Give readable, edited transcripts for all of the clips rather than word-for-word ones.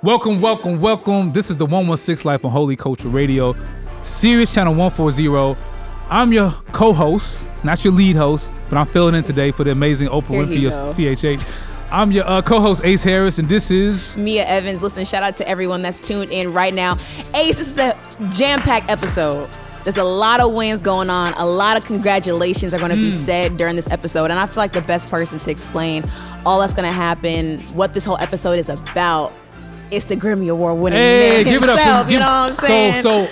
Welcome. This is the 116 Life on Holy Culture Radio, Sirius Channel 140. I'm your co-host, not your lead host, but I'm filling in today for the amazing Oprah Winfrey of CHH. I'm your co-host, Ace Harris, and this is... Meah Evans. Listen, shout out to everyone that's tuned in right now. Ace, this is a jam-packed episode. There's a lot of wins going on. A lot of congratulations are going to be said during this episode. And I feel like the best person to explain all that's going to happen, what this whole episode is about, is the Grammy Award winning man give himself. It up. You know what I'm saying? So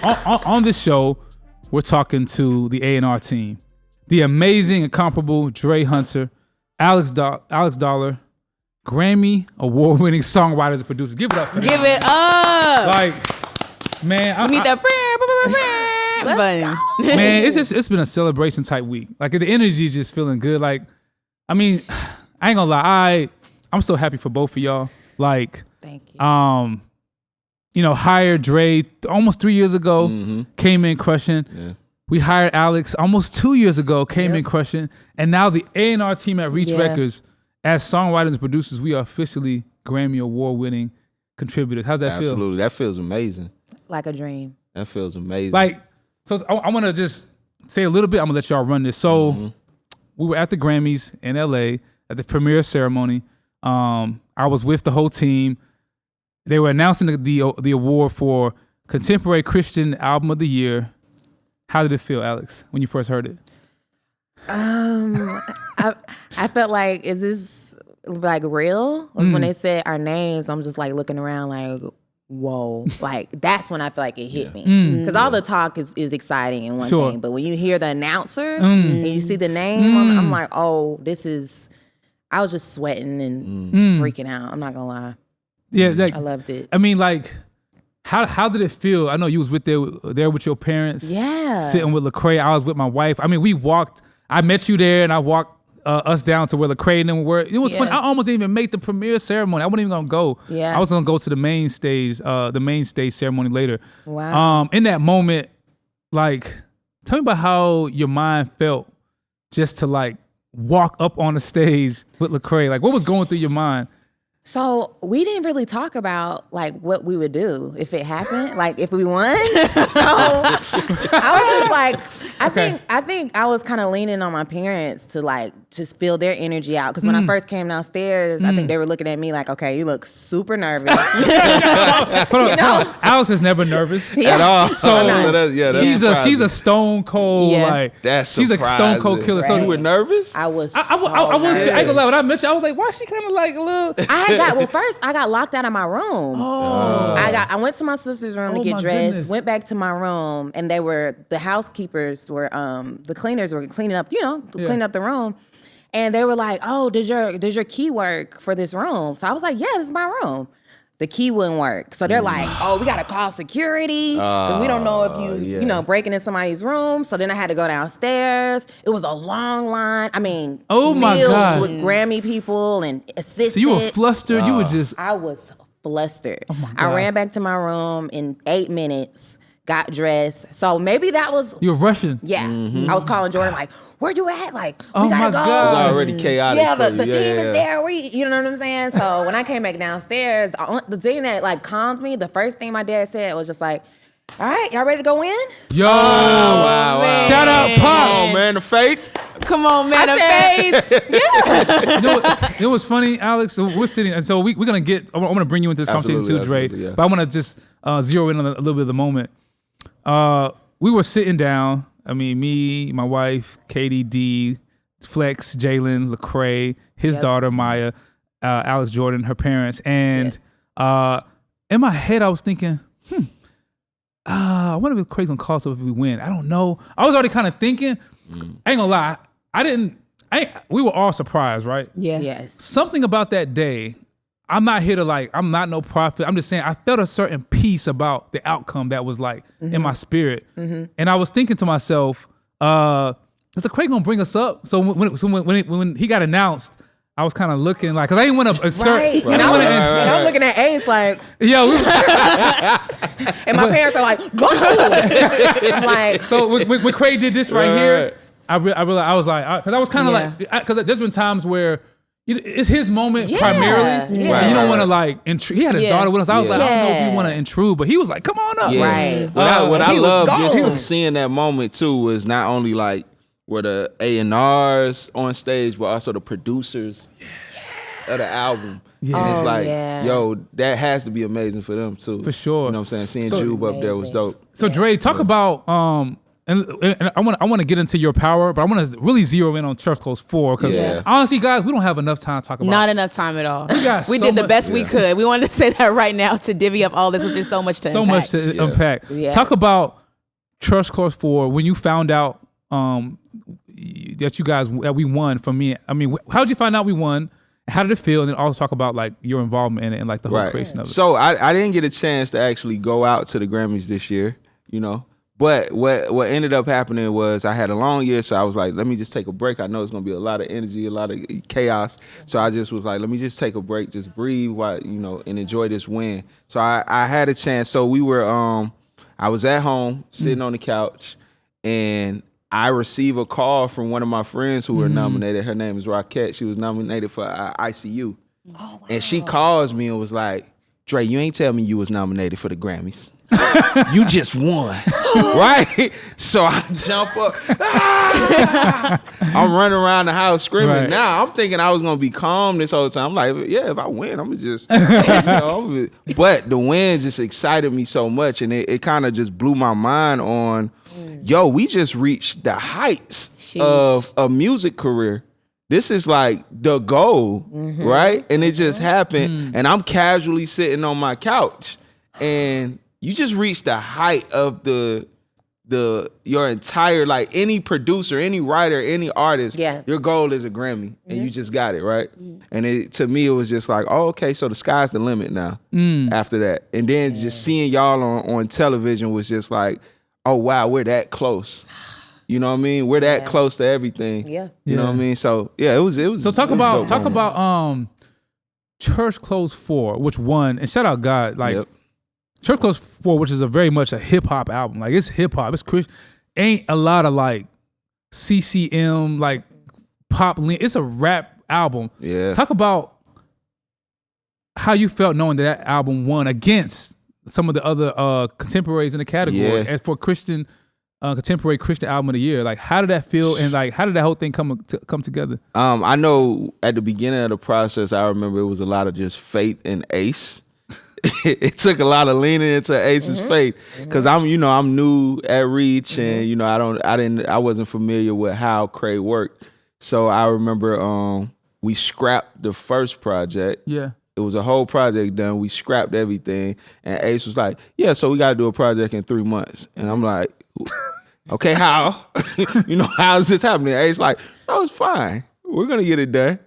on this show, we're talking to the A&R team. The amazing, incomparable Dre Hunter, Alex Dollar, Grammy Award winning songwriters and producers. Give it up for them. Give it up. Like, man. We need that. Man, it's been a celebration type week. Like the energy is just feeling good. Like, I mean, I ain't gonna lie, I'm so happy for both of y'all. Like, thank you. Hired Dre almost 3 years ago, came in crushing. Yeah. We hired Alex almost 2 years ago, came in crushing, and now the A&R team at Reach Records, as songwriters and producers, we are officially Grammy Award winning contributors. How's that feel? Absolutely, that feels amazing. Like a dream. That feels amazing. Like. So I want to just say a little bit. I'm going to let y'all run this. So we were at the Grammys in LA at the premiere ceremony. I was with the whole team. They were announcing the award for Contemporary Christian Album of the Year. How did it feel, Alex, when you first heard it? I felt like, is this like real? Because when they said our names, I'm just like looking around like, whoa, like that's when I feel like it hit me. Because all the talk is exciting and one thing, but when you hear the announcer and you see the name, I'm like, oh, I was just sweating and freaking out. I'm not gonna lie. Yeah, I loved it. I mean, like, how did it feel? I know you was there with your parents. Yeah. Sitting with Lecrae. I was with my wife. I mean, I met you there and I walked us down to where Lecrae and them were. It was funny. I almost didn't even make the premiere ceremony. I wasn't even gonna go. Yeah. I was gonna go to the main stage ceremony later. Wow. In that moment, like, tell me about how your mind felt just to like walk up on the stage with Lecrae. Like, what was going through your mind? So we didn't really talk about like what we would do if it happened, like if we won. So I was just like, I think I was kind of leaning on my parents to like just feel their energy out. Because when I first came downstairs, I think they were looking at me like, okay, you look super nervous. Hold on. Alex is never nervous at all. So she's a stone cold like that's she's surprising. A stone cold killer. Right. So you were nervous? I was. I was. I ain't gonna lie. When I met you, I was like, why is she kind of like a little? First I got locked out of my room. Oh. I went to my sister's room to get dressed, goodness. went back to my room, and the housekeepers were, the cleaners were cleaning up, cleaning up the room. And they were like, oh, does your key work for this room? So I was like, yeah, this is my room. The key wouldn't work. So they're like, oh, we got to call security because we don't know if you breaking in somebody's room. So then I had to go downstairs. It was a long line. I mean, oh my God, with Grammy people and assistants. So you were flustered. You were just. I was flustered. Oh my God. I ran back to my room in 8 minutes. Got dressed. So maybe that was... You were rushing. Yeah. I was calling Jordan like, where you at? Like, we Oh gotta my go. God. It was already chaotic. Yeah, for the you. team is there. You know what I'm saying? So when I came back downstairs, the thing that like calmed me, the first thing my dad said was just like, all right, y'all ready to go in? Yo. Wow. Shout out Pop. Oh, man, the faith. Come on, man of faith. You know what's funny, Alex? So we're sitting, and so we're gonna get. I'm gonna bring you into this conversation too, Dre. Yeah. But I want to just zero in on a little bit of the moment. We were sitting down. I mean, me, my wife, Katie D, Flex, Jalen, Lecrae, his daughter Maya, Alex Jordan, her parents, and in my head I was thinking, I wonder if Lecrae's gonna call us up if we win. I don't know. I was already kind of thinking. I ain't gonna lie. We were all surprised, right? Yeah. Yes. Something about that day, I'm not here to like, I'm not no prophet. I'm just saying I felt a certain peace about the outcome that was like in my spirit. And I was thinking to myself, is Lecrae gonna bring us up? So when he got announced, I was kind of looking like, cause I didn't want to assert. Right. And I'm looking at Ace like, yo. and my parents are like, go. I'm like, so when Craig did this right here, I realized I was like, cause I was kind of like, cause there's been times where it's his moment primarily. Yeah. You don't want to like intrude. He had his daughter with us. I was like, I don't know if you want to intrude, but he was like, come on up. Yeah. Right. What I love just gone. from seeing that moment too was not only like were the A&Rs on stage, but also the producers of the album. Yeah. And it's like, yeah. yo, that has to be amazing for them too. For sure. You know what I'm saying? Seeing So- Jube up there was dope. So Dre, talk about and I want to get into your power, but I want to really zero in on Church Close 4 because honestly, guys, we don't have enough time to talk about. Not enough time at all. got We so did the much- best we could. We wanted to say that right now to divvy up all this, because there's so much to so unpack. much to unpack. Yeah. Talk about Church Close 4 when you found out that you guys that we won from me. I mean, how did you find out we won? How did it feel? And then also talk about like your involvement in it and like the whole creation of it. So I didn't get a chance to actually go out to the Grammys this year, you know. But what ended up happening was I had a long year, so I was like, let me just take a break. I know it's gonna be a lot of energy, a lot of chaos. So I just was like, let me just take a break, just breathe while, you know, and enjoy this win. So I had a chance. So we were I was at home sitting on the couch, and I received a call from one of my friends who were nominated. Her name is Rockette. She was nominated for ICU. Oh, wow. And she calls me and was like, Dre, you ain't tell me you was nominated for the Grammys. You just won. Right? So I jump up. Ah! I'm running around the house screaming. Right. Now I'm thinking I was going to be calm this whole time. I'm like, yeah, if I win, I'm going to just, you know, but the win just excited me so much. And it kind of just blew my mind on, yo, we just reached the heights of a music career. This is like the goal, right? And it just happened. And I'm casually sitting on my couch, and you just reached the height of your entire, like, any producer, any writer, any artist. Yeah. Your goal is a Grammy, and you just got it, right? And to me, it was just like, oh, okay, so the sky's the limit now. After that, and then just seeing y'all on television was just like, oh wow, we're that close. You know what I mean? We're that close to everything. Yeah. You know what I mean? So yeah, it was. So talk about Church Close 4, which won, and shout out God, like Church Close 4, which is a very much a hip hop album. Like, it's hip hop, it's Christian. Ain't a lot of like CCM, like pop. It's a rap album. Yeah. Talk about how you felt knowing that album won against some of the other contemporaries in the category as for Christian. Contemporary Christian album of the year. Like, how did that feel, and like, how did that whole thing come together? I know at the beginning of the process, I remember it was a lot of just faith in Ace. It took a lot of leaning into Ace's faith, because I'm new at Reach, and you know I wasn't familiar with how Lecrae worked. So I remember we scrapped the first project. Yeah. It was a whole project done. We scrapped everything, and Ace was like, "Yeah, so we got to do a project in 3 months." And I'm like, okay, how? How is this happening? Ace like, no, it's fine. We're gonna get it done.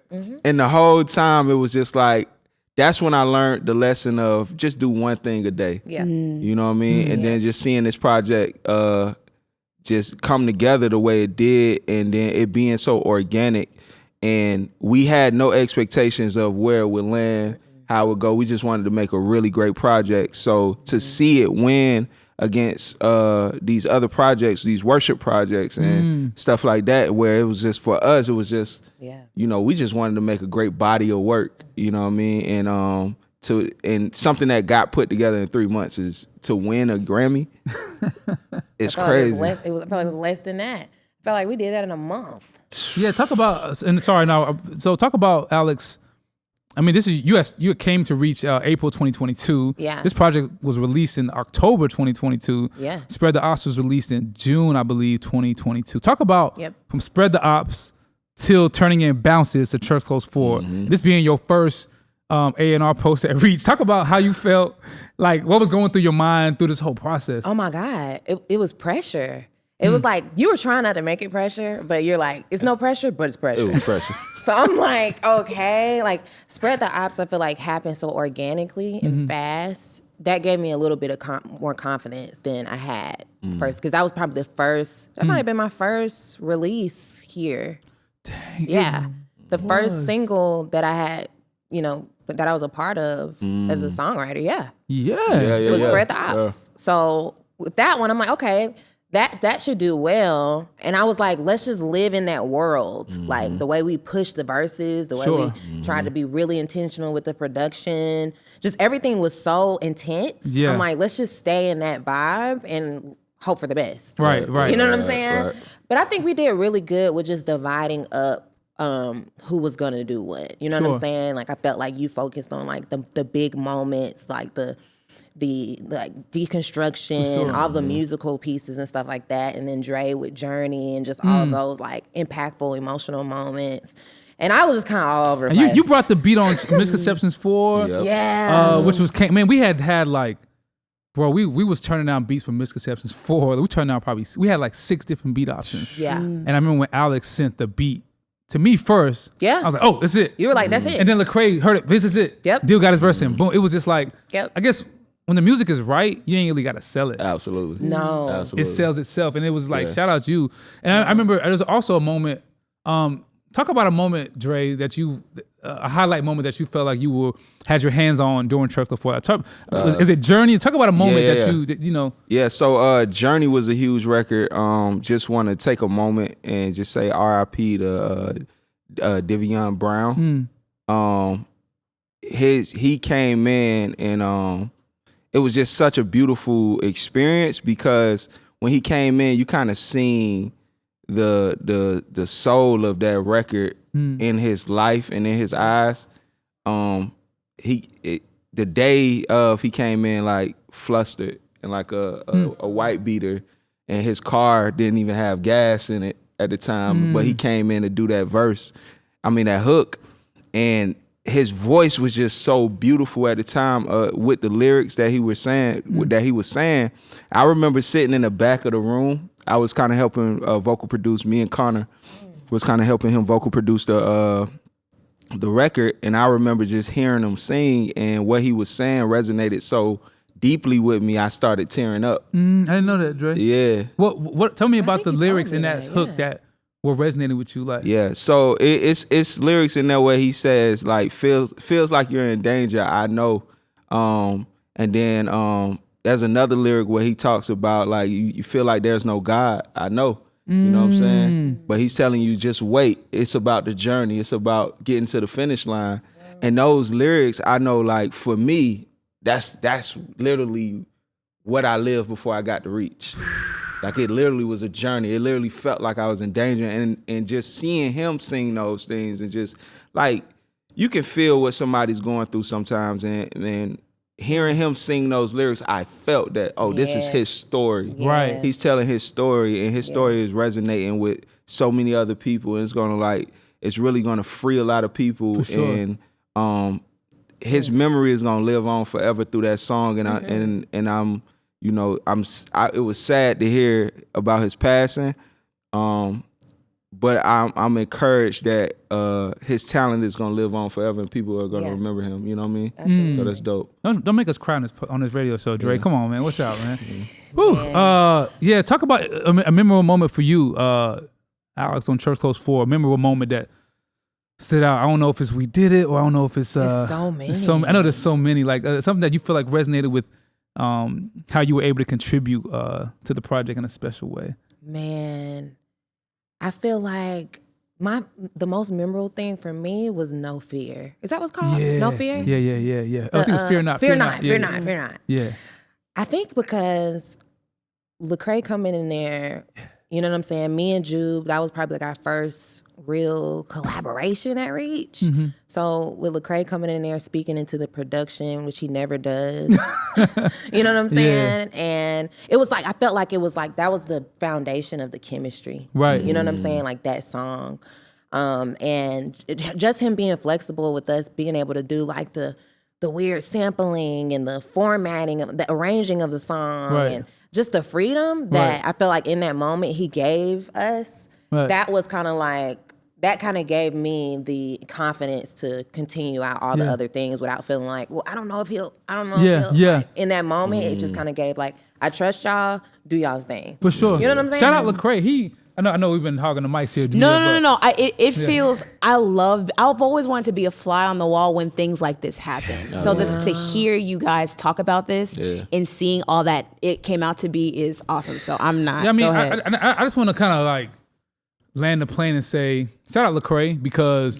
And the whole time it was just like, that's when I learned the lesson of just do one thing a day. Yeah. You know what I mean? And then just seeing this project just come together the way it did, and then it being so organic, and we had no expectations of where it would land, how it would go. We just wanted to make a really great project. So to see it win against these other projects, these worship projects and stuff like that, where it was just, for us, it was just, we just wanted to make a great body of work, you know what I mean? And something that got put together in 3 months is to win a Grammy. It's crazy. I felt like it was less than that. I felt like we did that in a month. Yeah, talk about, so talk about, Alex. I mean, this is you came to Reach April 2022. Yeah. This project was released in October 2022. Yeah. Spread the Ops was released in June, I believe, 2022. Talk about from Spread the Ops till turning in Bounces to Church Close 4. This being your first A&R post at Reach. Talk about how you felt, like what was going through your mind through this whole process. Oh my God, it was pressure. It was like, you were trying not to make it pressure, but you're like, it's no pressure, but it's pressure. It was pressure. So I'm like, okay, like Spread the Ops, I feel like happened so organically and fast. That gave me a little bit of more confidence than I had first, because that was probably that might have been my first release here. Dang. Yeah. The first single that I had, that I was a part of as a songwriter. Yeah. Yeah. It was Spread the Ops. So with that one, I'm like, okay, that should do well. And I was like, let's just live in that world. Like the way we push the verses, the way we tried to be really intentional with the production. Just everything was so intense. Yeah. I'm like, let's just stay in that vibe and hope for the best. Right. You know what I'm saying? Right. But I think we did really good with just dividing up who was gonna do what. You know what I'm saying? Like I felt like you focused on like the big moments, like the like deconstruction, all the musical pieces and stuff like that, and then Dre with Journey and just all of those like impactful emotional moments. And I was just kind of all over the place. You brought the beat on Misconceptions 4. Yep. Yeah. Which was, man, we had like, bro, we was turning down beats for Misconceptions 4. We turned down we had like 6 different beat options. Yeah. And I remember when Alex sent the beat to me first. Yeah. I was like, oh, that's it. You were like, that's it. And then Lecrae heard it, this is it. Yep. Deal got his verse in. Boom. It was just like, Yep. I guess when the music is right, you ain't really got to sell it. Absolutely. No. Absolutely. It sells itself. And it was like, shout out to you. And I remember there was also a moment, talk about a moment, Dre, that you, a highlight moment that you felt like you had your hands on during Church before. Is it Journey? Talk about a moment that you know. Yeah, so Journey was a huge record. Just want to take a moment and just say R.I.P. to Devion Brown. He came in and it was just such a beautiful experience because when he came in, you kind of seen the soul of that record in his life and in his eyes. The day of he came in like flustered and like a white beater, and his car didn't even have gas in it at the time, but he came in to do that that hook, and his voice was just so beautiful at the time with the lyrics that he was saying. I remember sitting in the back of the room. I was kind of helping vocal produce. Me and Connor was kind of helping him vocal produce the record, and I remember just hearing him sing, and what he was saying resonated so deeply with me. I started tearing up. I didn't know that, Dre. Yeah. What? Tell me about think the you lyrics told in me that that, hook yeah. that were resonating with you, like. Yeah, so it's lyrics in there where he says like feels like you're in danger, I know, and then there's another lyric where he talks about like you feel like there's no God, I know, you know what I'm saying, but he's telling you just wait. It's about the journey. It's about getting to the finish line, and those lyrics I know like for me that's literally what I lived before I got to Reach. Like it literally was a journey. It literally felt like I was in danger, and just seeing him sing those things and just like you can feel what somebody's going through sometimes, and hearing him sing those lyrics, I felt that this is his story. Yeah. Right. He's telling his story, and his story is resonating with so many other people, and it's really gonna free a lot of people. For sure. And his memory is gonna live on forever through that song, and I'm. It was sad to hear about his passing, but I'm encouraged that his talent is gonna live on forever, and people are gonna remember him. You know what I mean? Absolutely. So that's dope. Don't make us cry on this radio show, Dre. Come on, man. What's up, man? Whew. Talk about a memorable moment for you, Alex, on Church Close 4. A memorable moment that stood out. I don't know if it's We Did It, or I don't know if it's There's so many. I know there's so many. Like something that you feel like resonated with how you were able to contribute to the project in a special way. Man, I feel like the most memorable thing for me was No Fear. Is that what's called? No Fear? Yeah. I think it's Fear Not. Fear Not. Yeah. I think because Lecrae coming in there, you know what I'm saying? Me and Jube, that was probably like our first real collaboration at Reach. Mm-hmm. So with Lecrae coming in there speaking into the production, which he never does. You know what I'm saying? Yeah. And it was like, I felt like it was like, that was the foundation of the chemistry. Right. You know what I'm saying? Like that song. And just him being flexible with us, being able to do like the weird sampling and the formatting, the arranging of the song, Right. and just the freedom that I feel like in that moment he gave us. Right. That was kind of like, that kind of gave me the confidence to continue out all the other things without feeling like, well, I don't know if he'll. Like, in that moment, it just kind of gave like, I trust y'all, do y'all's thing. For sure. You know what I'm saying? Shout out Lecrae. I know we've been hogging the mics here. No. It feels. I've always wanted to be a fly on the wall when things like this happen. So to hear you guys talk about this and seeing all that it came out to be is awesome. So I'm not. Yeah, I mean, Go ahead. I just want to kind of like land the plane and say shout out Lecrae because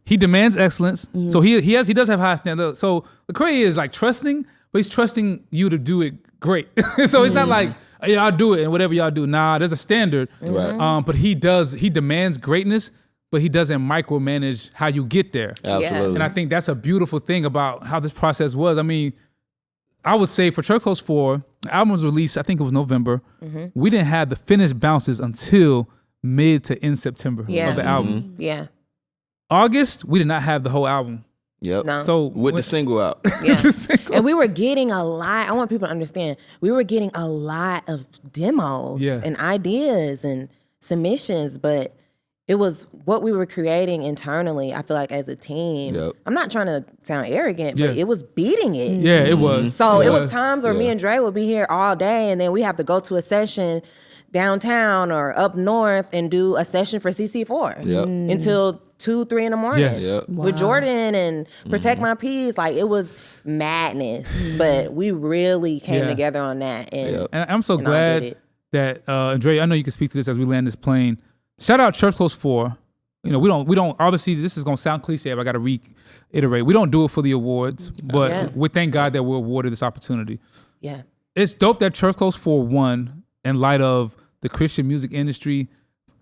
he demands excellence. So he does have high standards. So Lecrae is like trusting, but he's trusting you to do it great. So it's not like, yeah, I'll do it and whatever y'all do. Nah, there's a standard. Right. But he demands greatness, but he doesn't micromanage how you get there. Absolutely. And I think that's a beautiful thing about how this process was. I mean, I would say for Church Close 4, the album was released, I think it was November. We didn't have the finished bounces until mid to end September of the album. Yeah. August, we did not have the whole album. Yep. No. So With the single out. Yeah. And we were getting a lot. I want people to understand. We were getting a lot of demos and ideas and submissions, but it was what we were creating internally. I feel like as a team. Yep. I'm not trying to sound arrogant, but it was beating it. Yeah, it was. So it was times where me and Dre would be here all day, and then we have to go to a session downtown or up north and do a session for CC4 until 2-3 in the morning with Jordan and Protect My Peace. Like it was madness, but we really came together on that. And I'm so glad that Dre, I know you can speak to this as we land this plane. Shout out Church Close 4. You know, we don't obviously this is gonna sound cliche, but I gotta reiterate. We don't do it for the awards, but we thank God that we're awarded this opportunity. Yeah. It's dope that Church Close 4 won in light of the Christian music industry.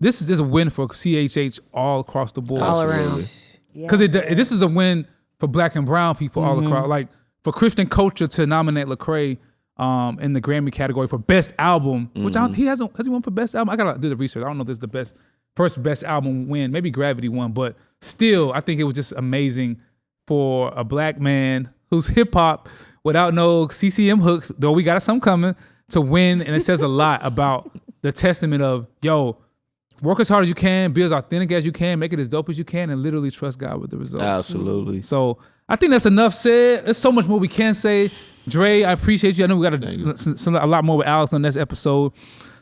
This is a win for CHH all across the board. All around. Because this is a win for Black and brown people all across. Like for Christian culture to nominate Lecrae in the Grammy category for Best Album, which has he won for Best Album? I gotta do the research. I don't know if this is the first Best Album win. Maybe Gravity won, but still, I think it was just amazing for a Black man who's hip hop without no CCM hooks, though we got some coming, to win. And it says a lot about the testament of, yo, work as hard as you can, be as authentic as you can, make it as dope as you can, and literally trust God with the results. Absolutely. So I think that's enough said. There's so much more we can say. Dre, I appreciate you. I know we got a lot more with Alex on this episode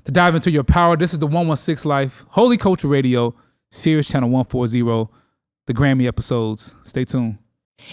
to dive into your power. This is the 116 Life, Holy Culture Radio, Sirius Channel 140, the Grammy episodes. Stay tuned.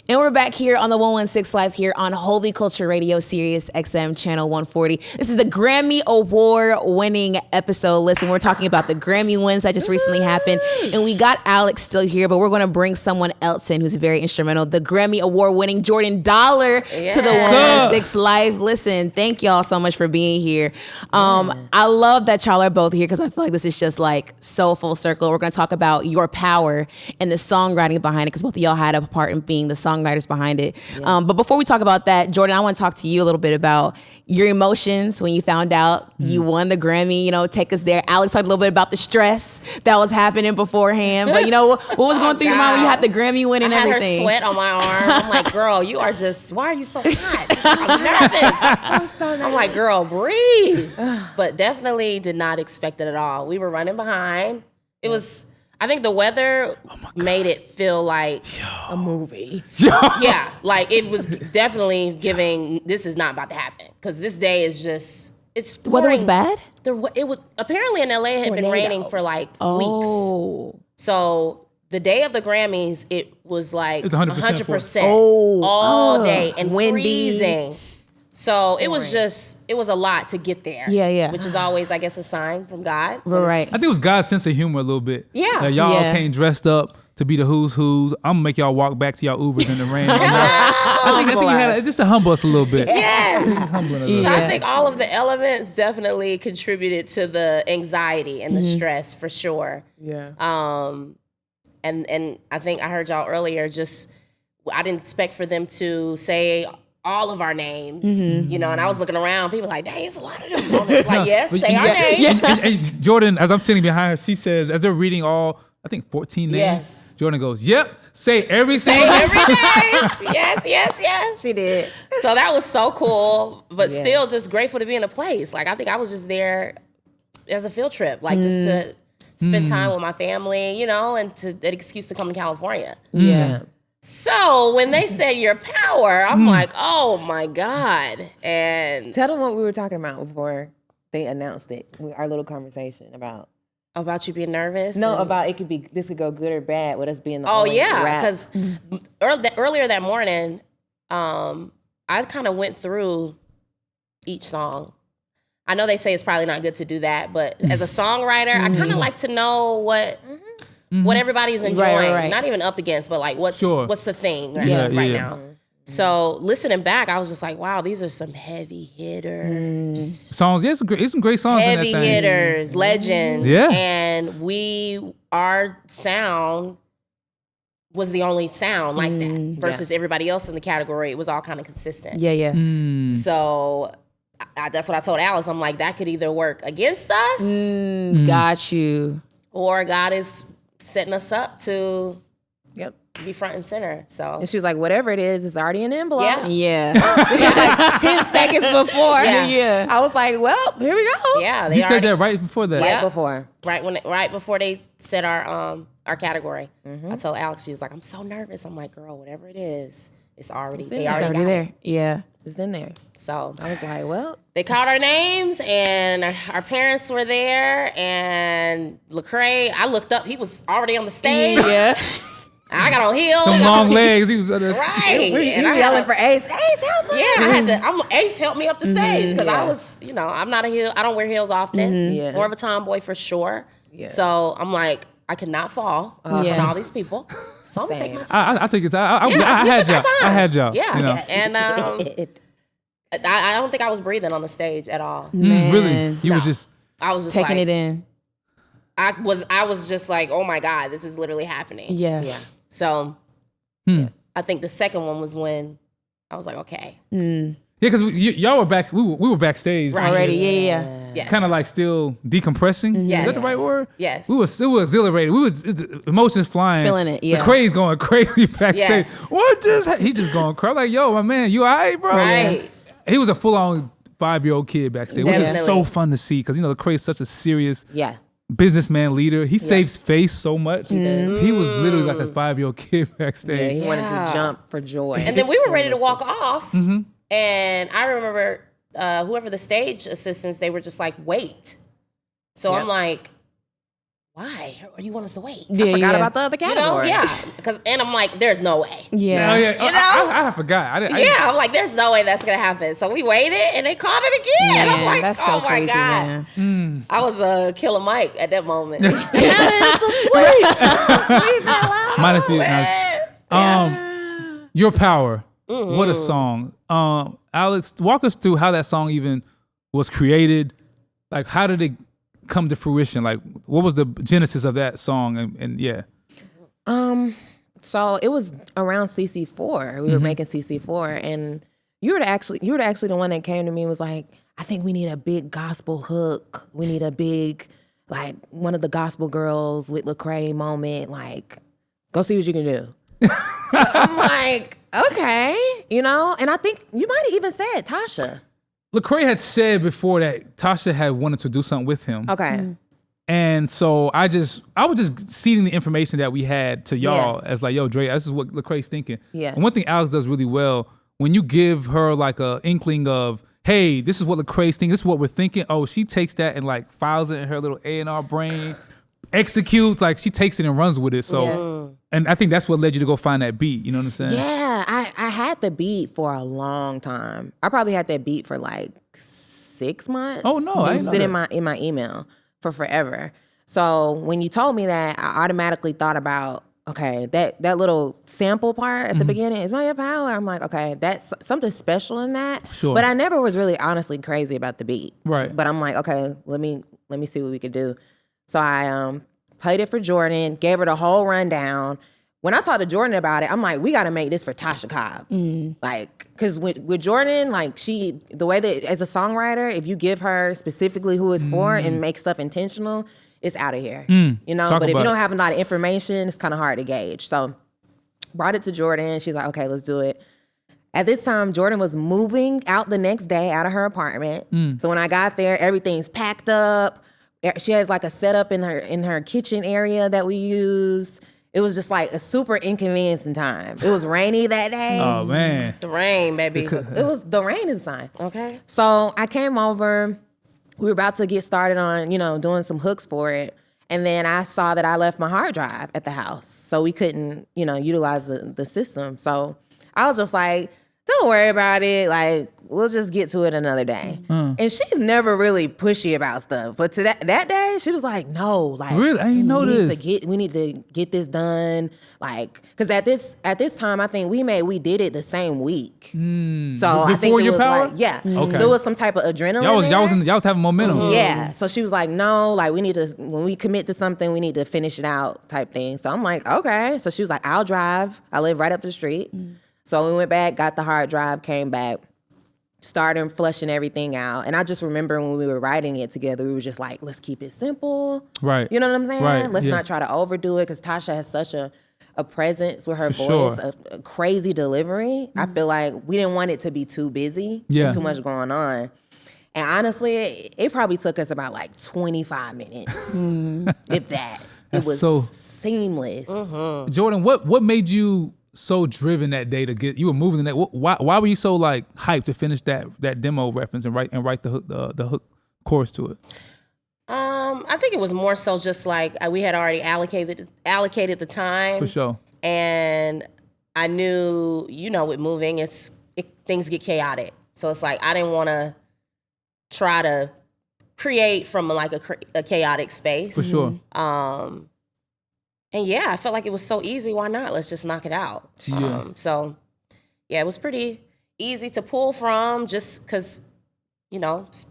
And we're back here on the 116 Live here on Holy Culture Radio, Sirius XM Channel 140. This is the Grammy Award winning episode. Listen, we're talking about the Grammy wins that just recently happened. And we got Alex still here, but we're going to bring someone else in who's very instrumental. The Grammy Award winning Jordan Dollar to the 116 Live. Listen, thank y'all so much for being here. I love that y'all are both here because I feel like this is just like so full circle. We're going to talk about your power and the songwriting behind it because both of y'all had a part in being the songwriters behind it. But before we talk about that, Jordan, I want to talk to you a little bit about your emotions when you found out you won the Grammy. You know, take us there. Alex talked a little bit about the stress that was happening beforehand. But you know, what was going through your mind when you had the Grammy win and everything? I had her sweat on my arm. I'm like, girl, you are just, why are you so hot? I'm nervous. I'm like, girl, breathe. But definitely did not expect it at all. We were running behind. It was, I think the weather made it feel like a movie. Yeah, like it was definitely giving, this is not about to happen. Because this day is just, it's pouring. The weather was bad? It was, apparently in LA it had been raining for like weeks. So the day of the Grammys, it was like it's 100% all day and windy. freezing. So it was just, it was a lot to get there. Yeah. Which is always, I guess, a sign from God. Right. I think it was God's sense of humor a little bit. Yeah. Like y'all came dressed up to be the who's. I'm gonna make y'all walk back to y'all Ubers in the rain. I think he had just to humble us a little bit. Yes. Humbling us. So I think all of the elements definitely contributed to the anxiety and the stress for sure. Yeah. And I think I heard y'all earlier, just, I didn't expect for them to say all of our names, you know, and I was looking around, people like, dang, it's a lot of them on it. Like, yes, say our names. And Jordan, as I'm sitting behind her, she says, as they're reading all, I think 14 names, Yes. Jordan goes, yep, say every single Say name. every name. Yes. She did. So that was so cool, but still just grateful to be in a place. Like, I think I was just there as a field trip, like just to spend time with my family, you know, and to an excuse to come to California. Yeah. So when they said your power, I'm like, oh my God. And Tell them what we were talking about before they announced it. Our little conversation about About you being nervous? No, about this could go good or bad with us being the Oh only yeah, rap. because earlier that morning, I kind of went through each song. I know they say it's probably not good to do that, but as a songwriter, I kind of like to know what everybody's enjoying. Right. Not even up against, but like what's the thing right now. So listening back, I was just like, wow, these are some heavy hitters. Songs, yeah, it's some great songs Heavy in that thing. hitters, legends. Yeah. And our sound was the only sound like that versus everybody else in the category. It was all kind of consistent. Yeah. So that's what I told Alex. I'm like, that could either work against us Got you. or God is setting us up to Yep. be front and center. So And she was like, whatever it is, it's already in the envelope. Yeah. Yeah. Like 10 seconds before. Yeah. I was like, well, here we go. yeah, You said that right before that. Yeah. Right before. right before they said our category. I told Alex, she was like, I'm so nervous. I'm like, girl, whatever it is, it's already they It's already Already got there. it. Yeah. It's in there. So I was like, well, they called our names, and our parents were there, and Lecrae, I looked up, he was already on the stage. Yeah. I got on heels. Them long legs. He was at the Right. we And I yelling had for Ace. Ace, help us. Yeah, I had to. Ace helped me up the stage because I Yeah. was, I'm not a heel. I don't wear heels often. Yeah. More of a tomboy for sure. Yeah. So I'm like, I cannot fall in front of all these people. So I'm gonna take Same. my time. I take it. I Yeah, had you y'all. took our time. I had y'all. Yeah. You know. And I don't think I was breathing on the stage at all. Really, you No. was just. I was just Taking like, it in. I was just like, oh my God, this is literally happening. Yeah. So I think the second one was when I was like, okay. Yeah, because y'all were back. We were backstage Right. Already. Yeah. Yes. kind of like still decompressing. Is that the right word? Yes. We was exhilarated. We was emotions flying. Feeling it, yeah. The Lecrae's going crazy backstage. Yes. What just? He just going crazy. Like, yo, my man, you all right, bro? Right. He was a full on 5-year-old kid backstage, which is Definitely. so fun to see because Lecrae's such a serious Yeah. businessman leader. He saves face so much. He was literally like a 5-year-old kid Yeah, backstage. he wanted to jump for joy. And then we were ready to walk off. And I remember whoever the stage assistants, they were just like, wait. So I'm like, why? Or you want us to wait? Yeah. Forgot about the other You know? category. Yeah. And I'm like, there's no way. Yeah. Oh yeah, You know? I forgot. I didn't. Yeah, I'm like, there's no way that's gonna happen. So we waited, and they called it again. I'm like, that's so oh my crazy, God. man. I was Killer Mike at that moment. Minus the Your Power. What a song. Alex, walk us through how that song even was created. Like, how did it come to fruition? Like, what was the genesis of that song? And yeah. So it was around CC4. We were making CC4, and you were actually the one that came to me and was like, I think we need a big gospel hook. We need a big, like, one of the gospel girls with Lecrae moment. Like, go see what you can do. So I'm like, okay, and I think you might have even said Tasha. Lecrae had said before that Tasha had wanted to do something with him. Okay. And so I was just seeding the information that we had to y'all as like, yo, Dre, this is what Lecrae's thinking. Yeah. And one thing Alex does really well, when you give her like a inkling of, hey, this is what Lecrae's thinking, this is what we're thinking. Oh, she takes that and like files it in her little A&R brain, executes, like she takes it and runs with it. So, and I think that's what led you to go find that beat. You know what I'm saying? Yeah, I had the beat for a long time. I probably had that beat for like 6 months. Oh, no, I It didn't was know sitting that. in my email for forever. So when you told me that, I automatically thought about, okay, that little sample part at the beginning is my power. I'm like, okay, that's something special in that. Sure. But I never was really honestly crazy about the beat. Right. But I'm like, okay, let me see what we could do. So I played it for Jordan, gave her the whole rundown. When I talked to Jordan about it, I'm like, we got to make this for Tasha Cobbs. Like, because with Jordan, like the way that as a songwriter, if you give her specifically who it's for and make stuff intentional, it's out of here. Talk But if about you don't it. have a lot of information, it's kind of hard to gauge. So brought it to Jordan. She's like, okay, let's do it. At this time, Jordan was moving out the next day out of her apartment. So when I got there, everything's packed up. She has like a setup in her kitchen area that we used. It was just like a super inconveniencing time. It was rainy that day. Oh man. The rain, baby. It was the rain is a sign. Okay. So I came over. We were about to get started on, doing some hooks for it. And then I saw that I left my hard drive at the house. So we couldn't, utilize the system. So I was just like, don't worry about it. Like, we'll just get to it another day. And she's never really pushy about stuff. But to that day, she was like, no, like, really, I didn't know this. We need to get this done. Like, because at this time, I think we did it the same week. So I think it your was power? like, yeah. Okay. So it was some type of adrenaline. Y'all was having momentum. Yeah. So she was like, no, like we need to, when we commit to something, we need to finish it out type thing. So I'm like, okay. So she was like, I'll drive. I live right up the street. So we went back, got the hard drive, came back, started flushing everything out. And I just remember when we were writing it together, we were just like, let's keep it simple. Right. You know what I'm saying? Right. Let's not try to overdo it, because Tasha has such a presence with her For voice, sure. a crazy delivery. I feel like we didn't want it to be too busy and too much going on. And honestly, it probably took us about like 25 minutes, if that. It was so seamless. Jordan, what made you so driven that day to get? You were moving that. Why were you so like hyped to finish that demo reference and write the hook chorus to it? I think it was more so just like we had already allocated the time. For sure. And I knew, with moving, things get chaotic. So it's like I didn't want to try to create from like a chaotic space. For sure. And yeah, I felt like it was so easy. Why not? Let's just knock it out. Yeah. So yeah, it was pretty easy to pull from, just because,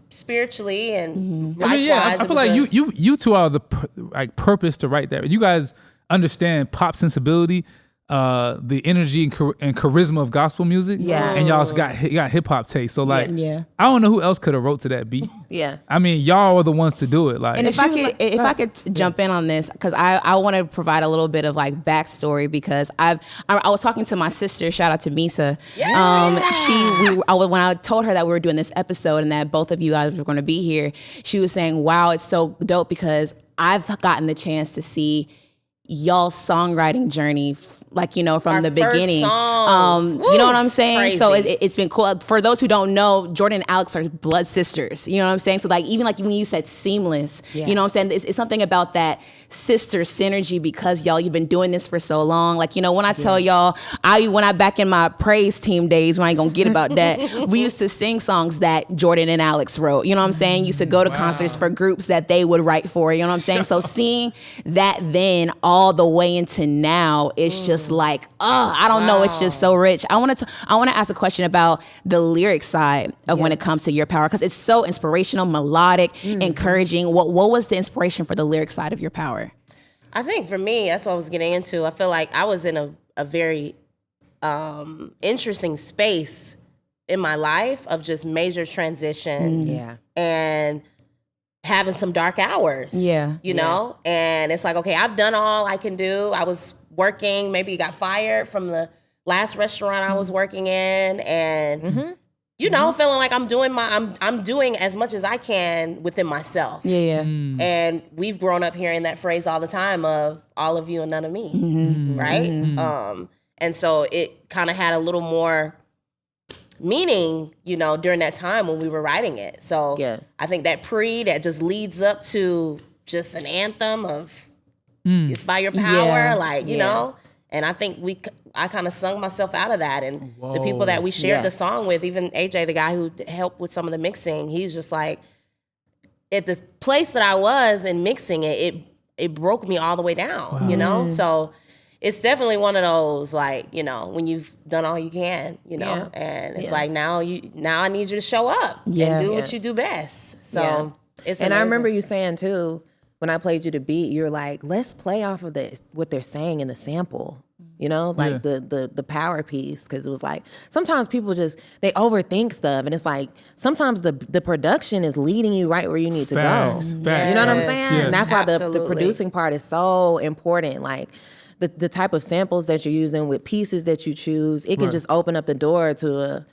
spiritually and life-wise. I feel like you two are the purpose to write that. You guys understand pop sensibility, the energy and charisma of gospel music. Yeah. And y'all got hip hop taste. So like, Yeah. I don't know who else could have wrote to that beat. Yeah. I mean, y'all are the ones to do it. Like, And if I could jump in on this, because I want to provide a little bit of like backstory, because I was talking to my sister. Shout out to Misa. When I told her that we were doing this episode and that both of you guys were going to be here, she was saying, "Wow, it's so dope because I've gotten the chance to see y'all's songwriting journey, from the beginning. You know what I'm saying? Crazy. So it's been cool. For those who don't know, Jordan and Alex are blood sisters. You know what I'm saying? So like, even like when you said seamless, you know what I'm saying? It's something about that sister synergy, because you've been doing this for so long. Like, when I tell y'all, when I back in my praise team days, when I ain't gonna get about that, we used to sing songs that Jordan and Alex wrote. You know what I'm saying? Used to go to concerts for groups that they would write for. You know what I'm saying? So seeing that then all the way into now, it's just like, I don't know. It's just so rich. I want to ask a question about the lyric side of when it comes to Your Power, because it's so inspirational, melodic, encouraging. What was the inspiration for the lyric side of Your Power? I think for me, that's what I was getting into. I feel like I was in a very interesting space in my life of just major transition. And having some dark hours. You know? And it's like, okay, I've done all I can do. I was working, maybe got fired from the last restaurant I was working in, and feeling like I'm doing as much as I can within myself. And we've grown up hearing that phrase all the time of all of you and none of me, right? And so it kind of had a little more meaning, during that time when we were writing it. So I think that that just leads up to just an anthem of it's by your power, you know. And I think I kind of sung myself out of that. And the people that we shared the song with, even AJ, the guy who helped with some of the mixing, he's just like, at the place that I was in mixing it broke me all the way down, So it's definitely one of those, when you've done all you can, and it's like, now I need you to show up and do what you do best. So it's amazing. And I remember you saying too, when I played you the beat, you're like, let's play off of what they're saying in the sample, the power piece. Cause it was like, sometimes people they overthink stuff. And it's like, sometimes the production is leading you right where you need to go. Facts. You know what I'm saying? Yes. And that's why the Absolutely. producing part is so important. Like the type of samples that you're using with pieces that you choose, it can just open up the door to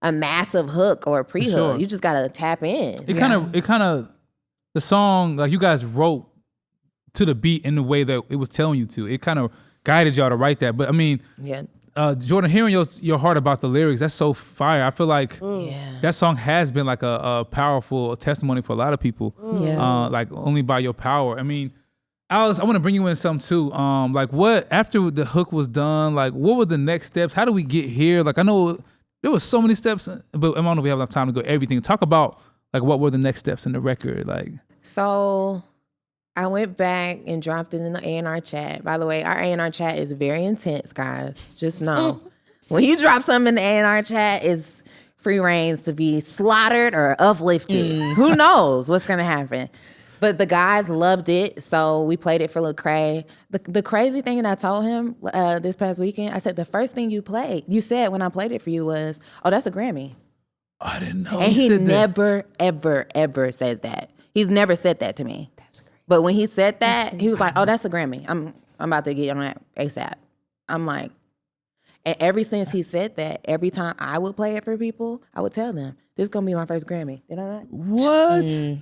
a massive hook or a pre-hook. Sure. You just gotta tap in. It kind of, the song, like you guys wrote to the beat in the way that it was telling you to. It kind of guided y'all to write that. But I mean, Jordan, hearing your heart about the lyrics, that's so fire. I feel like that song has been like a powerful testimony for a lot of people. Like Only by Your Power. I mean, Alice, I want to bring you in some too. Like what after the hook was done, like what were the next steps? How do we get here? Like I know there was so many steps, but I don't know if we have enough time to go everything. Talk about like what were the next steps in the record, like. So I went back and dropped it in the A&R chat. By the way, our A&R chat is very intense, guys. Just know when you drop something in the A&R chat, it's free reigns to be slaughtered or uplifted. Who knows what's gonna happen? But the guys loved it, so we played it for Lecrae. The crazy thing that I told him this past weekend, I said, the first thing you said when I played it for you was, oh, that's a Grammy. I didn't know. And he never, ever says that. He's never said that to me. That's great. But when he said that, he was like, oh, that's a Grammy. I'm about to get on that ASAP. I'm like, and ever since he said that, every time I would play it for people, I would tell them, this is going to be my first Grammy. Did I not? What?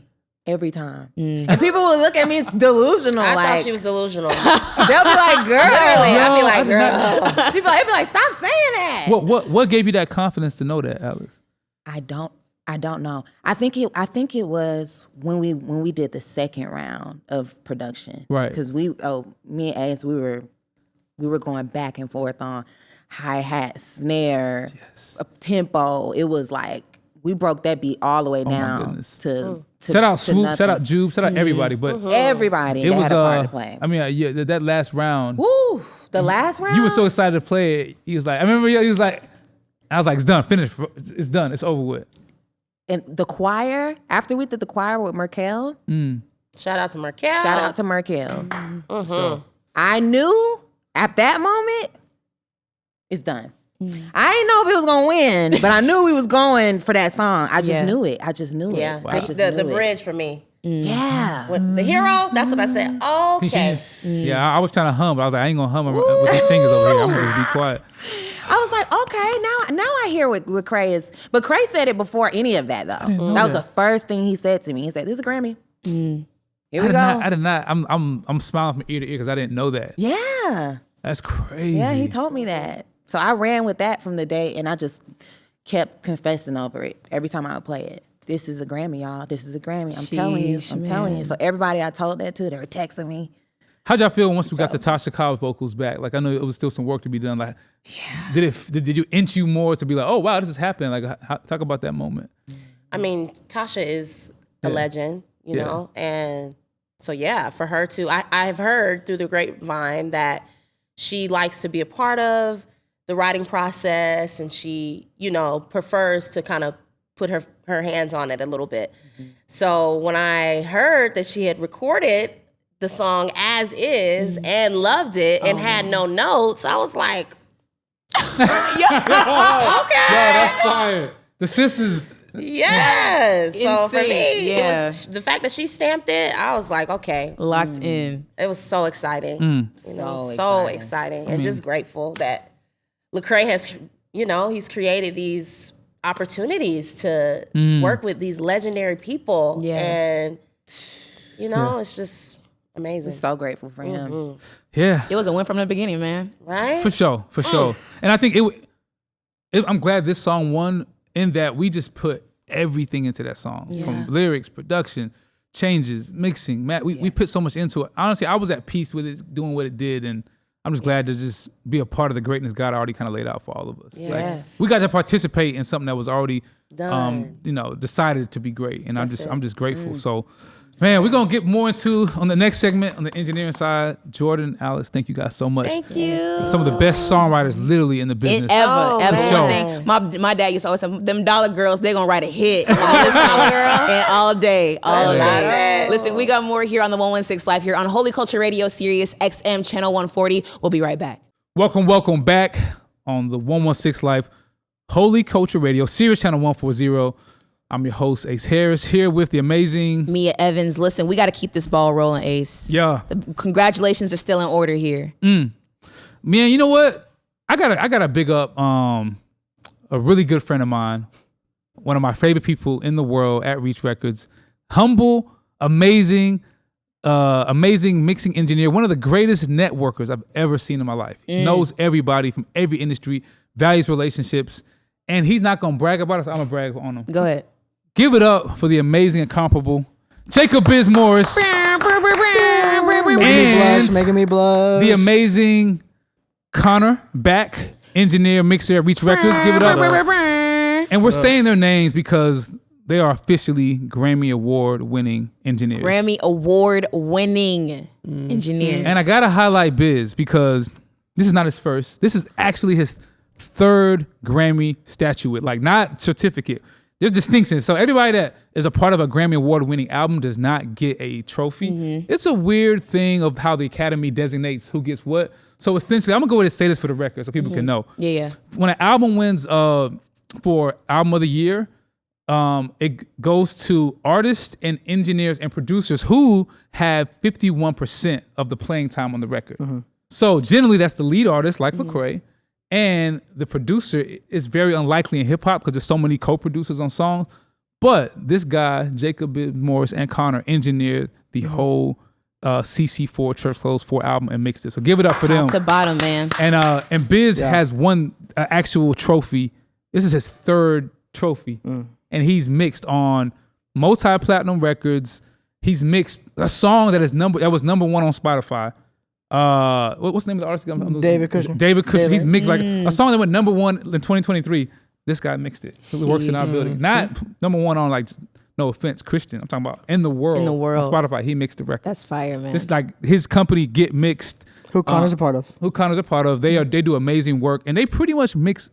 Every time. And people would look at me delusional. I like, thought she was delusional. they'll be like, girl. Literally, I'd be I like, did not- girl. She'd be like, stop saying that. What gave you that confidence to know that, Alex? I don't know. I think it was when we did the second round of production. Right. Because me and Ace, we were going back and forth on hi-hat, snare, tempo. It was like we broke that beat all the way down goodness. to Shout out to Swoop, nothing. shout out Jube, shout out everybody. But Everybody it that was had a part to play. I mean, yeah, that last round. Woo! The last round. You were so excited to play it. He was like, I remember he was like, I was like, it's done, finish, it's done, it's over with. And the choir, after we did the choir with Merkel, Shout out to Markel. shout out to Merkel. I knew at that moment, it's done. I didn't know if it was gonna win, but I knew we was going for that song. I just knew it. I just knew Yeah, it. I just the knew it. bridge for me. Yeah. With the hero, that's what I said. Okay. Yeah, I was trying to hum, but I was like, I ain't gonna hum with these singers over here. I'm gonna just be quiet. I was like, okay, now I hear what Cray is. But Cray said it before any of that though. That was the first thing he said to me. He said, "This is a Grammy." Here we go. I did not. I'm smiling from ear to ear because I didn't know that. Yeah. That's crazy. Yeah, he told me that. So I ran with that from the day, and I just kept confessing over it every time I would play it. This is a Grammy, y'all. This is a Grammy. I'm telling you. So everybody I told that to, they were texting me. How'd y'all feel once we got the Tasha Cobbs vocals back? Like I know it was still some work to be done. Like, did you inch you more to be like, oh wow, this is happening? Like, talk about that moment. I mean, Tasha is a legend, you know, and so yeah, for her to, I've heard through the grapevine that she likes to be a part of the writing process, and she, you know, prefers to kind of put her hands on it a little bit. So when I heard that she had recorded the song as is and loved it and had no notes, I was like, okay. Yeah, that's fire. The sisters. Yes. So for me, Yeah. it was the fact that she stamped it, I was like, okay. Locked in. It was so exciting. You know, so exciting. And just grateful that Lecrae has, you know, he's created these opportunities to work with these legendary people. Yeah. And, you know, it's just amazing. So grateful for him. Yeah. It was a win from the beginning, man. Right? For sure. And I think I'm glad this song won in that we just put everything into that song. From lyrics, production, changes, mixing. We put so much into it. Honestly, I was at peace with it doing what it did, and I'm just glad to just be a part of the greatness God already kind of laid out for all of us. Yes. Like, we got to participate in something that was already Done. you know, decided to be great. And I'm just grateful. So man, we're gonna get more into on the next segment on the engineering side. Jordan, Alice, thank you guys so much. Thank you. Some of the best songwriters literally in the business. Ever. For sure. Thing. My dad used to always say, them dollar girls, they gonna write a hit. And all day. Listen, we got more here on the 116 Live here on Holy Culture Radio, Sirius XM Channel 140. We'll be right back. Welcome back on the 116 Live Holy Culture Radio, Sirius Channel 140. I'm your host, Ace Harris, here with the amazing Meah Evans. Listen, we got to keep this ball rolling, Ace. Yeah. The congratulations are still in order here. Man, you know what? I gotta big up a really good friend of mine, one of my favorite people in the world at Reach Records. Humble, amazing mixing engineer, one of the greatest networkers I've ever seen in my life. Knows everybody from every industry, values relationships, and he's not gonna brag about us. I'm gonna brag on him. Go ahead. Give it up for the amazing, incomparable Jacob Biz Morris. Making me blush. The amazing Connor Back, engineer, mixer at Reach Records. Give it up. And we're saying their names because they are officially Grammy Award winning engineers. Grammy Award winning engineers. And I gotta highlight Biz because this is not his first. This is actually his third Grammy statuette, like not certificate. There's distinctions. So everybody that is a part of a Grammy Award winning album does not get a trophy. It's a weird thing of how the Academy designates who gets what. So essentially, I'm gonna go ahead and say this for the record so people can know. Yeah. When an album wins for Album of the Year, it goes to artists and engineers and producers who have 51% of the playing time on the record. So generally, that's the lead artist, like Lecrae, and the producer is very unlikely in hip hop because there's so many co-producers on songs. But this guy, Jacob Morris and Connor, engineered the whole CC4 Church Clothes 4 album and mixed it. So give it up for them. Top to bottom, man. And Biz has won an actual trophy. This is his third trophy. And he's mixed on multi-platinum records. He's mixed a song that was number one on Spotify. What's the name of the artist? David Kushner. David Kushner. He's mixed like a song that went number one in 2023. This guy mixed it. So it works in our building. Not number one on like, no offense, Christian. I'm talking about in the world. In the world. On Spotify, he mixed the record. That's fire, man. This is like his company Get Mixed. Who Connor's a part of. Who Connor's a part of. They do amazing work. And they pretty much mix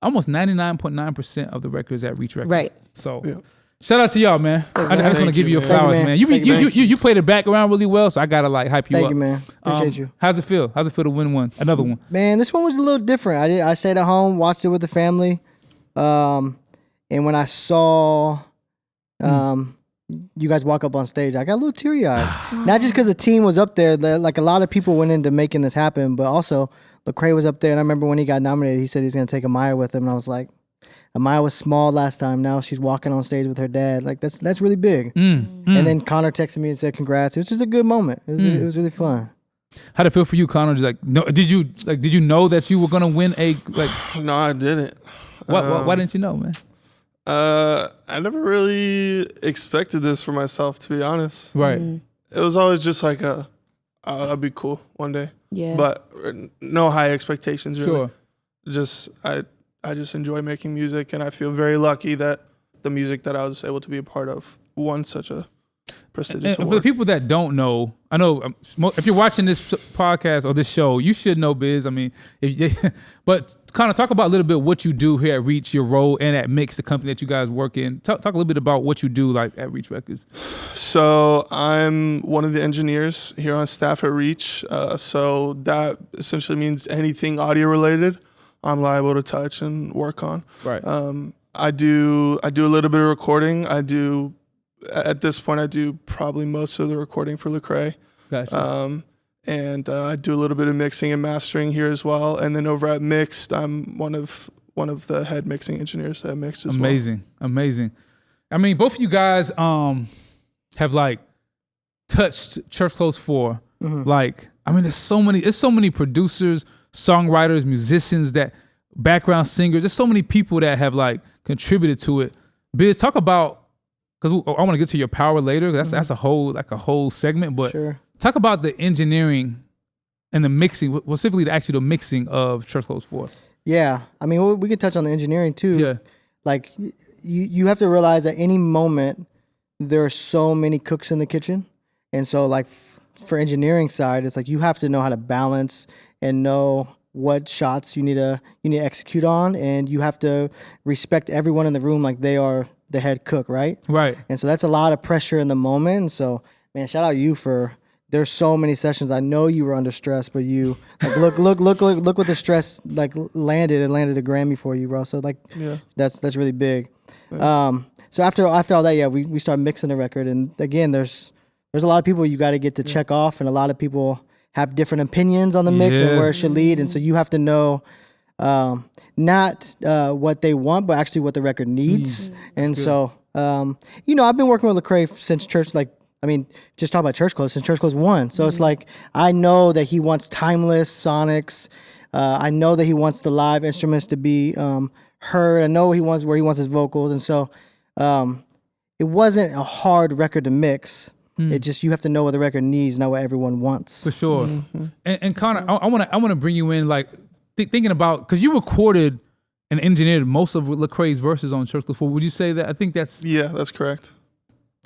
almost 99.9% of the records at Reach Records. Right. So shout out to y'all, man. I just want to give you a flowers, man. man. You played it back around really well, so I gotta like hype you up. Thank you, man. Appreciate you. How's it feel? How's it feel to win another one? Man, this one was a little different. I stayed at home, watched it with the family, and when I saw you guys walk up on stage, I got a little teary-eyed. Not just because the team was up there, like a lot of people went into making this happen, but also Lecrae was up there, and I remember when he got nominated, he said he's gonna take Meah with him, and I was like, Meah was small last time. Now she's walking on stage with her dad. Like that's really big. And then Connor texted me and said congrats. It was just a good moment. It was really fun. How'd it feel for you, Connor? Just like, no, did you know that you were gonna win a like? No, I didn't. Why didn't you know, man? I never really expected this for myself, to be honest. Right. It was always just like I'll be cool one day. Yeah. But no high expectations, really. Sure. Just I just enjoy making music, and I feel very lucky that the music that I was able to be a part of won such a prestigious And award. for the people that don't know, I know if you're watching this podcast or this show, you should know Biz. I mean, but kind of talk about a little bit what you do here at Reach, your role, and at Mix, the company that you guys work in. Talk a little bit about what you do like at Reach Records. So I'm one of the engineers here on staff at Reach. So that essentially means anything audio related, I'm liable to touch and work on. Right. I do a little bit of recording. At this point, I do probably most of the recording for Lecrae. Gotcha. And I do a little bit of mixing and mastering here as well. And then over at Mixed, I'm one of the head mixing engineers at Mixed as well. Amazing. I mean, both of you guys have like touched Church Clothes 4. Like, I mean, there's so many producers, songwriters, musicians, that background singers. There's so many people that have like contributed to it. Biz, talk about, because I want to get to your power later. That's a whole segment. But Sure. Talk about the engineering and the mixing, specifically the mixing of Church Clothes 4. Yeah, I mean, we could touch on the engineering too. Yeah. Like you have to realize at any moment there are so many cooks in the kitchen, and so like for engineering side, it's like you have to know how to balance and know what shots you need to execute on, and you have to respect everyone in the room like they are the head cook, right? Right. And so that's a lot of pressure in the moment. And so, man, shout out you for. There's so many sessions. I know you were under stress, but you like look what the stress like landed. It landed a Grammy for you, bro. So like, that's really big. So after all that, we start mixing the record, and again, there's a lot of people you got to get to check off, and a lot of people have different opinions on the mix and where it should lead, and so you have to know not what they want, but actually what the record needs. And so, I've been working with Lecrae since Church, just talk about Church Clothes, since Church Clothes 1. So it's like, I know that he wants timeless sonics. I know that he wants the live instruments to be heard. I know where he wants his vocals. And so it wasn't a hard record to mix. It just, you have to know what the record needs, not what everyone wants. For sure. And Connor, I want to bring you in, like thinking about, because you recorded and engineered most of Lecrae's verses on Church Clothes 4. Would you say that? I think that's. Yeah, that's correct.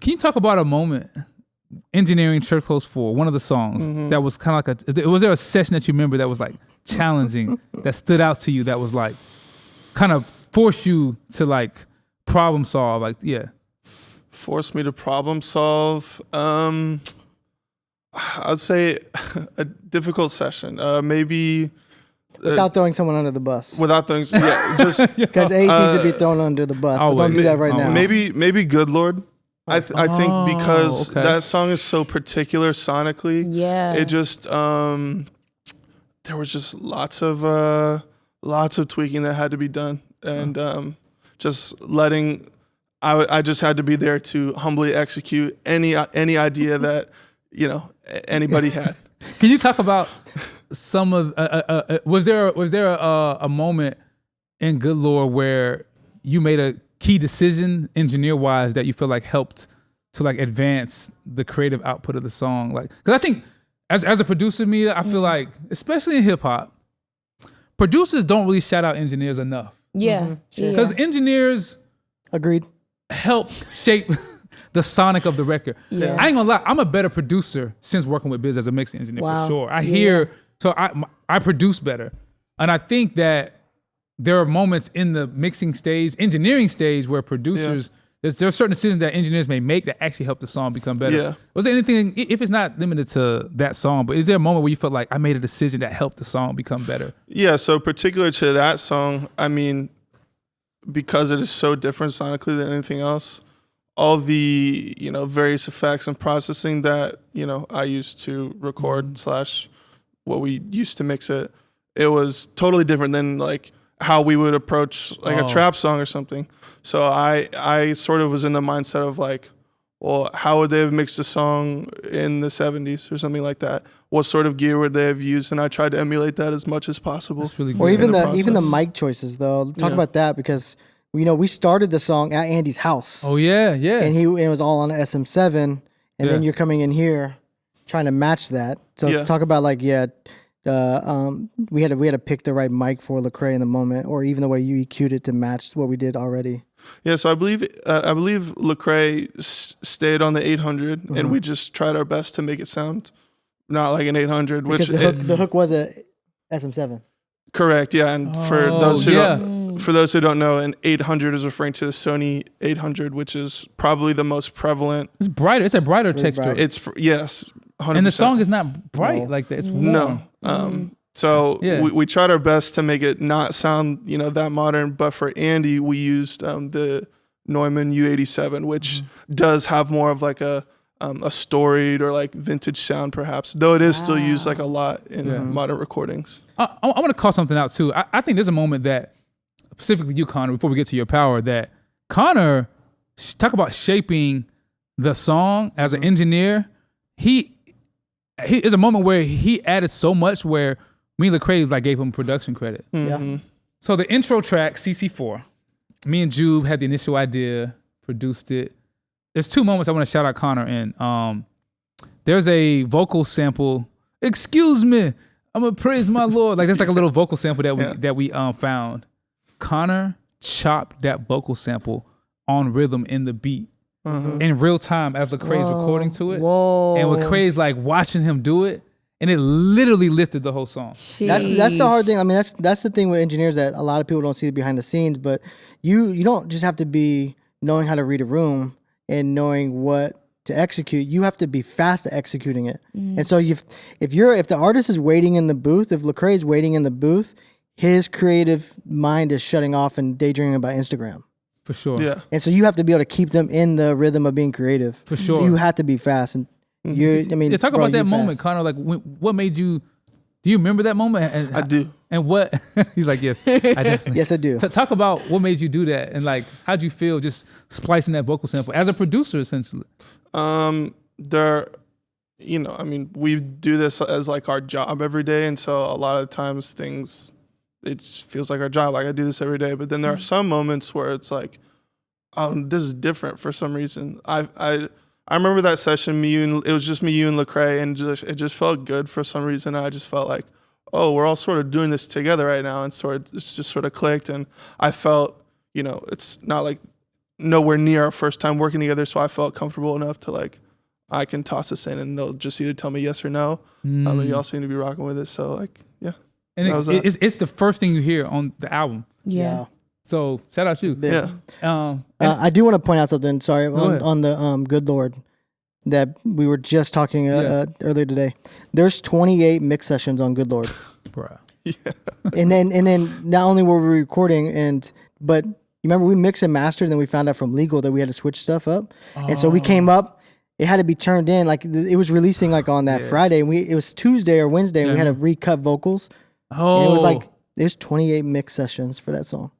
Can you talk about a moment engineering Church Clothes 4, one of the songs that was kind of like was there a session that you remember that was like challenging, that stood out to you, that was like kind of forced you to like problem solve? Like, yeah. Forced me to problem solve. I'd say a difficult session. Maybe Without throwing someone under the bus. without things. Yeah, just Because Ace needs to be thrown under the bus. But don't do that right now. maybe Good Lord. I think because okay. that song is so particular sonically. Yeah. It just there was just lots of tweaking that had to be done, and just letting. I just had to be there to humbly execute any idea that anybody had. Can you talk about some of was there a moment in Good Lord where you made a key decision engineer wise that you feel like helped to like advance the creative output of the song? Like, because I think as a producer, Meah, I feel like, especially in hip hop, producers don't really shout out engineers enough. Yeah. Because engineers Agreed. help shape the sonic of the record. Yeah. I ain't gonna lie, I'm a better producer since working with Biz as a mixing engineer, Wow. for sure. I produce better. And I think that there are moments in the mixing stage, engineering stage, where producers, there are certain decisions that engineers may make that actually help the song become better. Yeah. Was there anything, if it's not limited to that song, but is there a moment where you felt like I made a decision that helped the song become better? Yeah, so particular to that song, I mean, because it is so different sonically than anything else, all the various effects and processing that I used to record / what we used to mix it, it was totally different than like how we would approach like a trap song or something. So I sort of was in the mindset of like, well, how would they have mixed a song in the 70s or something like that? What sort of gear would they have used? And I tried to emulate that as much as possible. That's really good. Or even the even the process. mic choices though. Talk about that, because we started the song at Andy's house. Oh yeah. And it was all on SM7, and then you're coming in here trying to match that. So talk about like we had to pick the right mic for Lecrae in the moment, or even the way you EQ'd it to match what we did already. Yeah, so I believe Lecrae stayed on the 800, and we just tried our best to make it sound not like an 800. Because the hook was a SM7. Correct, yeah. And for those who don't know, an 800 is referring to the Sony 800, which is probably the most prevalent. It's brighter. It's a brighter really texture. bright. It's yes, 100%. And the song is not bright like that. It's warm. No. So we tried our best to make it not sound, that modern. But for Andy, we used the Neumann U87, which does have more of like a storied or like vintage sound, perhaps. Though it is still used like a lot in modern recordings. I want to call something out too. I think there's a moment that, specifically you, Connor, before we get to your power, that Connor, talk about shaping the song as an engineer. He is a moment where he added so much where me and Lecrae like gave him production credit. Yeah. So the intro track, CC4, me and Jube had the initial idea, produced it. There's two moments I want to shout out Connor in. There's a vocal sample. Excuse me, I'm gonna praise my Lord. Like there's like a little vocal sample that we found. Connor chopped that vocal sample on rhythm in the beat in real time as Lecrae's recording to it. Whoa. And Lecrae's like watching him do it, and it literally lifted the whole song. That's the hard thing. I mean, that's the thing with engineers that a lot of people don't see behind the scenes. But you don't just have to be knowing how to read a room and knowing what to execute. You have to be fast at executing it. And so if the artist is waiting in the booth, if Lecrae is waiting in the booth, his creative mind is shutting off and daydreaming about Instagram. For sure. Yeah. And so you have to be able to keep them in the rhythm of being creative. For sure. You have to be fast. And talk about that moment, Connor. Like, what made you? Do you remember that moment? And, I do. And what? He's like, yes, I definitely. Yes, I do. Talk about what made you do that, and like, how'd you feel just splicing that vocal sample as a producer, essentially? We do this as like our job every day, and so a lot of times it feels like our job. Like I do this every day, but then there are some moments where it's like, this is different for some reason. I remember that session. It was just me, you, and Lecrae, and it just felt good for some reason. I just felt like, oh, we're all sort of doing this together right now, and it's just sort of clicked. And I felt, it's not like nowhere near our first time working together, so I felt comfortable enough to like, I can toss this in, and they'll just either tell me yes or no. And y'all seem to be rocking with it, so like, yeah. And it's the first thing you hear on the album. Yeah. So shout out you. Yeah. I do want to point out something. Sorry, ahead. on the Good Lord that we were just talking earlier today. There's 28 mix sessions on Good Lord, Bruh. and then not only were we recording, but you remember we mixed and mastered, and then we found out from legal that we had to switch stuff up, and so we came up. It had to be turned in, like it was releasing like on that Friday, and it was Tuesday or Wednesday, and we had to recut vocals. Oh, and it was like there's 28 mix sessions for that song.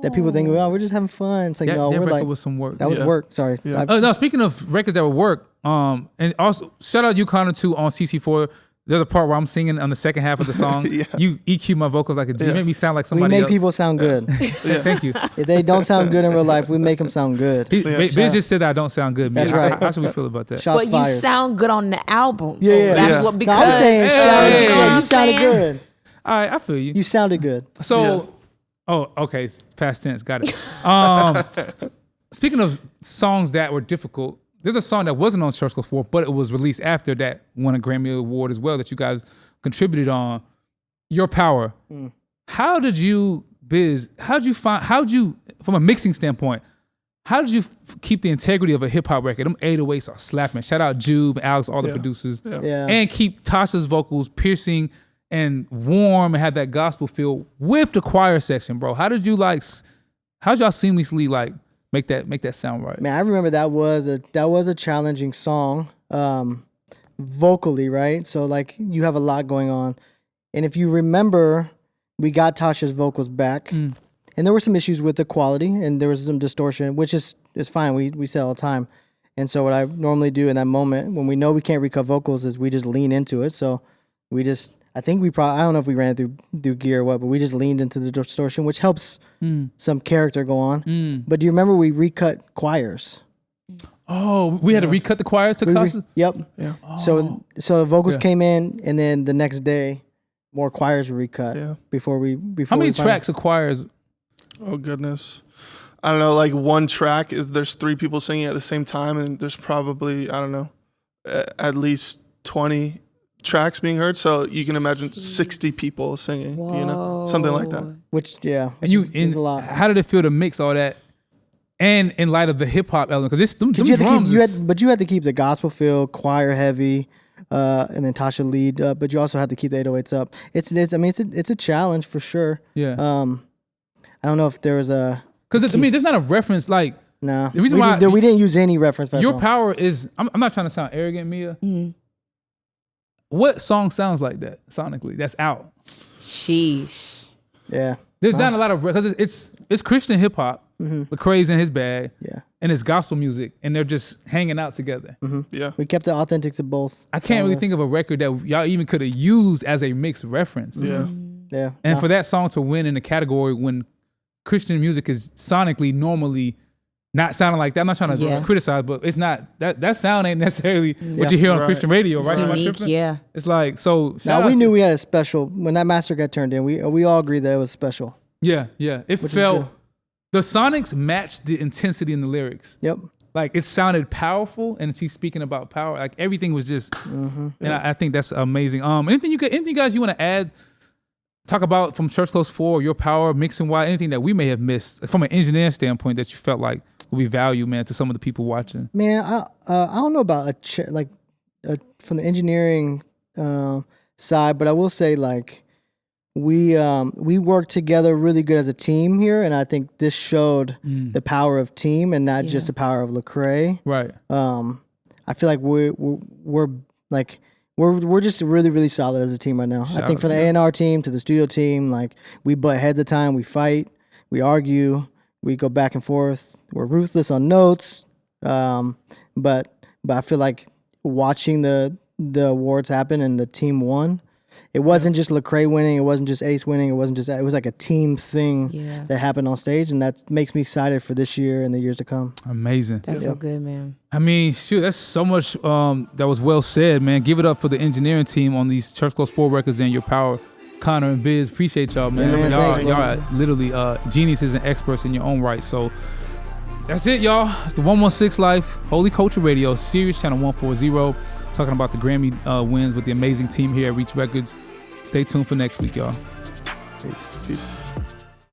That people think, oh, we're just having fun. It's like, no, we're like, was some work. that was work. Sorry. Yeah. No, speaking of records that were work, and also shout out you, Connor, too, on CC4. There's a part where I'm singing on the second half of the song. You EQ my vocals like a G. You make me sound like We somebody make else. people sound good. Thank you. If they don't sound good in real life, we make them sound good. Biz just said that I don't sound good. Man. That's right. How should we feel about that? Shots But you fired. sound good on the album. Yeah. That's Yeah. what, No, because I'm saying, Hey. sounded You know good. what You I'm sounded saying? good. All right, I feel you. You sounded good. So, okay, it's past tense. Got it. Speaking of songs that were difficult, there's a song that wasn't on Church Close 4, but it was released after that, won a Grammy Award as well, that you guys contributed on. Your Power. How did you, Biz, from a mixing standpoint, how did you keep the integrity of a hip hop record? Them 808s are slapping. Shout out Jube, Alex, all the producers. Yeah. And keep Tasha's vocals piercing and warm and have that gospel feel with the choir section, bro. How'd y'all seamlessly like make that sound right? Man, I remember that was a challenging song, vocally, right? So like you have a lot going on, and if you remember, we got Tasha's vocals back, and there were some issues with the quality, and there was some distortion, which is fine. We say all the time, and so what I normally do in that moment when we know we can't recut vocals is we just lean into it. So we just. I think I don't know if we ran it through gear or what, but we just leaned into the distortion, which helps some character go on. But do you remember we recut choirs? Oh, we had to recut the choirs to Tasha? Yep. Yeah. So the vocals came in, and then the next day, more choirs were recut. Yeah. Before How many tracks of choirs? Oh goodness. I don't know, like one track there's 3 people singing at the same time, and there's probably, I don't know, at least 20 tracks being heard, so you can imagine 60 people singing, something like that. Which And is a lot. How did it feel to mix all that? And in light of the hip hop element, because it's them You had to drums. keep, you had to keep the gospel feel, choir heavy, and then Tasha lead up. But you also have to keep the 808s up. It's a challenge for sure. Yeah. I don't know if there was a Because there's not a reference like no. The reason we why we didn't use any reference. For that Your song. Power is. I'm not trying to sound arrogant, Meah. What song sounds like that sonically? That's out. Sheesh. Yeah. There's not a lot of because it's Christian hip hop. Lecrae's in his bag. Yeah. And it's gospel music, and they're just hanging out together. Yeah. We kept it authentic to both. I can't really think of a record that y'all even could have used as a mixed reference. Yeah. Yeah. And for that song to win in the category when Christian music is sonically normally not sounding like that. I'm not trying to criticize, but it's not that sound ain't necessarily what you hear on Christian radio, right? Am I Unique, tripping? yeah. It's like so. Now we knew we had a special when that master got turned in. We all agreed that it was special. Yeah. It felt the sonics matched the intensity in the lyrics. Yep. Like it sounded powerful, and she's speaking about power. Like everything was just, and I think that's amazing. Anything guys you want to add? Talk about from Church Close 4, Your Power, mixing wise, anything that we may have missed from an engineer standpoint that you felt like would be value, man, to some of the people watching. Man, I don't know about from the engineering side, but I will say like we work together really good as a team here, and I think this showed the power of team and not just the power of Lecrae. Right. I feel like we're just really, really solid as a team right now. I think from the A&R team to the studio team, like we butt heads at time, we fight, we argue, we go back and forth. We're ruthless on notes, but I feel like watching the awards happen and the team won, it wasn't just Lecrae winning, it wasn't just Ace winning, it was like a team thing Yeah. that happened on stage, and that makes me excited for this year and the years to come. Amazing. That's so good, man. I mean, shoot, that's so much that was well said, man. Give it up for the engineering team on these Church Close 4 records and your power. Connor and Biz, appreciate y'all, man. Yeah, man, thanks, y'all bro. are literally geniuses and experts in your own right. So that's it, y'all. It's the 116 Life, Holy Culture Radio, Sirius Channel 140, talking about the Grammy wins with the amazing team here at Reach Records. Stay tuned for next week, y'all. Peace. Peace.